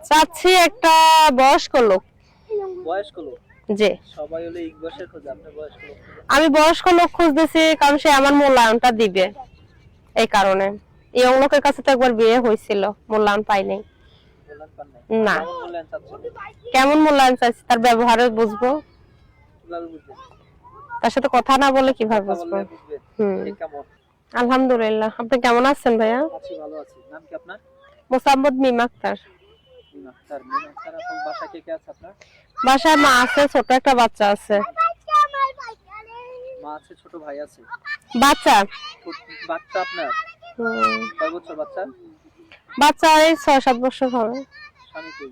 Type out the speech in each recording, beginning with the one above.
চাচ্ছি একটা বয়স্ক লোক। বয়স্ক লোক? জি। সবাই হলো এই বয়সের খোঁজে, আপনি বয়স্ক লোক? আমি বয়স্ক লোক খুঁজতেছি কারণ সে আমার মূল্যায়নটা দিবে, এই কারণে। ইয়ং লোকের কাছে তো একবার বিয়ে হয়েছিল, মূল্যায়ন পাই নাই। মূল্যায়ন পান নাই? না। কেমন মূল্যায়ন চাচ্ছেন? কেমন মূল্যায়ন চাইছি তার ব্যবহারে বুঝবো। কিভাবে বুঝবেন? তার সাথে কথা না বলে কিভাবে কথা বুঝবো? বললে বুঝবেন সে কেমন। আলহামদুলিল্লাহ। আপনি কেমন আছেন ভাইয়া? আছি, ভালো আছি। নাম কি আপনার? মোসাম্মদ মিম আক্তার। মিম আক্তার। মিম আক্তার আপু, বাসায় কে কে আছে আপনার? বাসায় মা আছে, ছোট একটা বাচ্চা আছে। মা আছে, ছোট ভাই আছে। বাচ্চা? বাচ্চা আপনার? কয় বছর বাচ্চা? বাচ্চা এই ৬-৭ বছর হবে। স্বামী কই?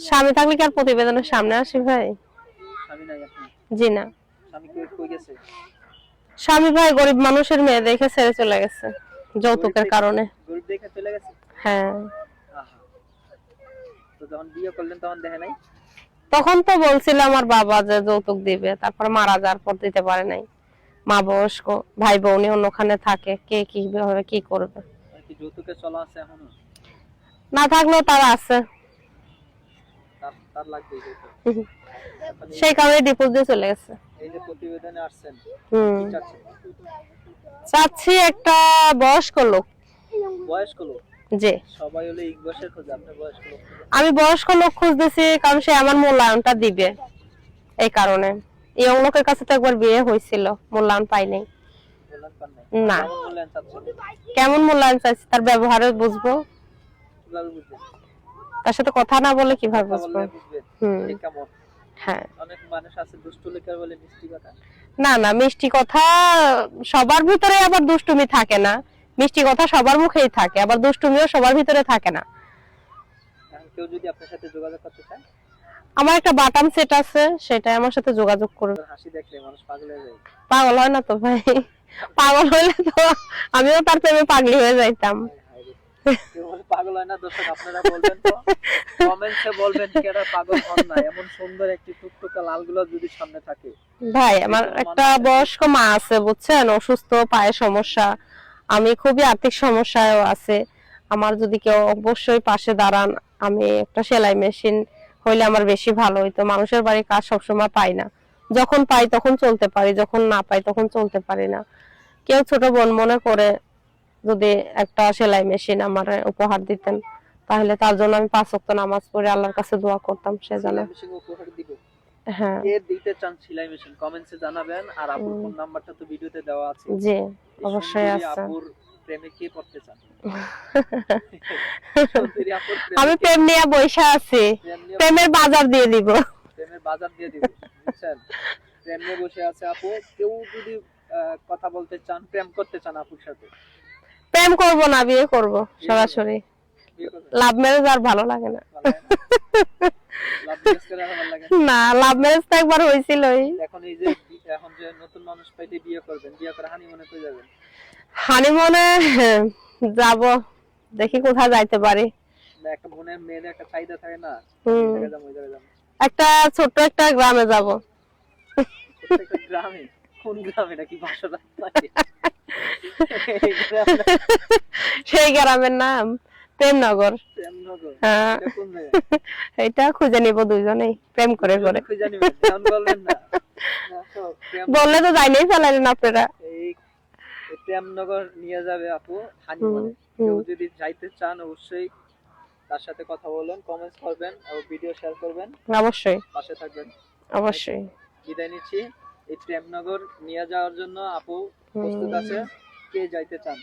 স্বামী থাকলে কি আর প্রতিবেদনের সামনে আসি ভাই? স্বামী নাই আপনার? জি না। স্বামী কই গেছে? স্বামী ভাই গরিব মানুষের মেয়ে দেখে ছেড়ে চলে গেছে যৌতুকের কারণে। গরিব দেখে চলে গেছে? হ্যাঁ। আহা, তো যখন বিয়ে করলেন তখন দেখে নাই? তখন তো বলছিল আমার বাবা যে যৌতুক দিবে, তারপর মারা যাওয়ার পর দিতে পারে নাই। মা বয়স্ক, ভাই বোনই অন্যখানে থাকে, কে কিভাবে কি করবে। কি যৌতুকে চলা আছে এখনো? না থাকলেও তারা আছে, তার লাগবে যৌতুক। সেই কারণে ডিভোর্স দিয়ে চলে গেছে। এই যে প্রতিবেদনে আসছেন, কি চাচ্ছেন? চাচ্ছি একটা বয়স্ক লোক। বয়স্ক লোক? জি। সবাই হলো এই বয়সের খোঁজে, আপনি বয়স্ক লোক? আমি বয়স্ক লোক খুঁজতেছি কারণ সে আমার মূল্যায়নটা দিবে, এই কারণে। ইয়ং লোকের কাছে তো একবার বিয়ে হয়েছিল, মূল্যায়ন পাই নাই। মূল্যায়ন পান নাই? না। কেমন মূল্যায়ন চাচ্ছেন? কেমন মূল্যায়ন চাইছি তার ব্যবহারে বুঝবো। কিভাবে বুঝবেন? তার সাথে কথা না বলে কিভাবে কথা বুঝবো। বললে বুঝবেন সে কেমন। হ্যাঁ। অনেক মানুষ আছে দুষ্টু লোকের বলে মিষ্টি কথা। না না, মিষ্টি কথা সবার ভিতরে আবার দুষ্টুমি থাকে না। মিষ্টি কথা সবার মুখেই থাকে, আবার দুষ্টুমিও সবার ভিতরে থাকে না। কেউ যদি আপনার সাথে যোগাযোগ করতে চায়? আমার একটা বাটাম সেট আছে, সেটাই আমার সাথে যোগাযোগ করবে। হাসি দেখলে মানুষ পাগল হয়ে যায়। পাগল হয় না তো ভাই? পাগল হইলে তো আমিও তার প্রেমে পাগলি হয়ে যাইতাম। কেউ বলে পাগল হয় না, দর্শক আপনারা বলবেন তো, কমেন্টসে বলবেন কেরা পাগল হন না। এমন সুন্দর একটি টুকটুকা লালগুলো যদি সামনে থাকে। ভাই আমার একটা বয়স্ক মা আছে বুঝছেন, অসুস্থ, পায়ে সমস্যা, আমি খুবই আর্থিক সমস্যায় আছে। আমার যদি কেউ অবশ্যই পাশে দাঁড়ান, আমি একটা সেলাই মেশিন হইলে আমার বেশি ভালো হইতো। মানুষের বাড়ি কাজ সবসময় পাই না, যখন পাই তখন চলতে পারি, যখন না পাই তখন চলতে পারি না। কেউ ছোট বোন মনে করে যদি একটা সেলাই মেশিন আমার উপহার দিতেন, তাহলে তার জন্য আমি 5 ওয়াক্ত নামাজ পড়ে আল্লাহর কাছে দোয়া করতাম সে যেন। মেশিন উপহার দিব? হ্যাঁ। কে দিতে চান সেলাই মেশিন কমেন্টসে জানাবেন। আর আপুর ফোন নাম্বারটা তো ভিডিওতে দেওয়া আছে। জি, অবশ্যই আছে। আপুর প্রেমে কে পড়তে চান? আমি প্রেম নিয়ে বসে আছি, প্রেমের বাজার দিয়ে দিব। প্রেমের বাজার দিয়ে দিব, বুঝছেন? প্রেম নিয়ে বসে আছে আপু। কেউ যদি কথা বলতে চান, প্রেম করতে চান আপুর সাথে? প্রেম করব না, বিয়ে করব সরাসরি। লাভ ম্যারেজ আর ভালো লাগে না। লাভ ম্যারেজ করে ভালো লাগে না, লাভ ম্যারেজ তো একবার হইছিলই। এখন যে নতুন মানুষ পাইলে বিয়ে করবেন, বিয়ে করে হানিমুনে কই যাবেন? হানিমুনে যাব, দেখি কোথায় যাইতে পারি। না, একটা বোনের মেয়ের একটা চাহিদা থাকে না, একটা ছোট্ট একটা গ্রামে যাব। একটা গ্রামে? কোন গ্রামে? নাকি বাসা? সেই গ্রামের নাম প্রেমনগর। প্রেমনগর? হ্যাঁ। এটা কোন জায়গা? এটা খুঁজে নিব দুইজনেই, প্রেম করে করে। খুঁজে নিবেন, এখন বলবেন না। বললে তো যাইলেই ফেলাইলেন আপনারা। এই প্রেমনগর নিয়ে যাবে আপু হানিমুনে। কেউ যদি যাইতে চান অবশ্যই তার সাথে কথা বলবেন, কমেন্টস করবেন আর ভিডিও শেয়ার করবেন। অবশ্যই পাশে থাকবেন। অবশ্যই। বিদায় নিচ্ছি। এই প্রেমনগর নিয়ে যাওয়ার জন্য আপু প্রস্তুত আছে। কে যাইতে চান?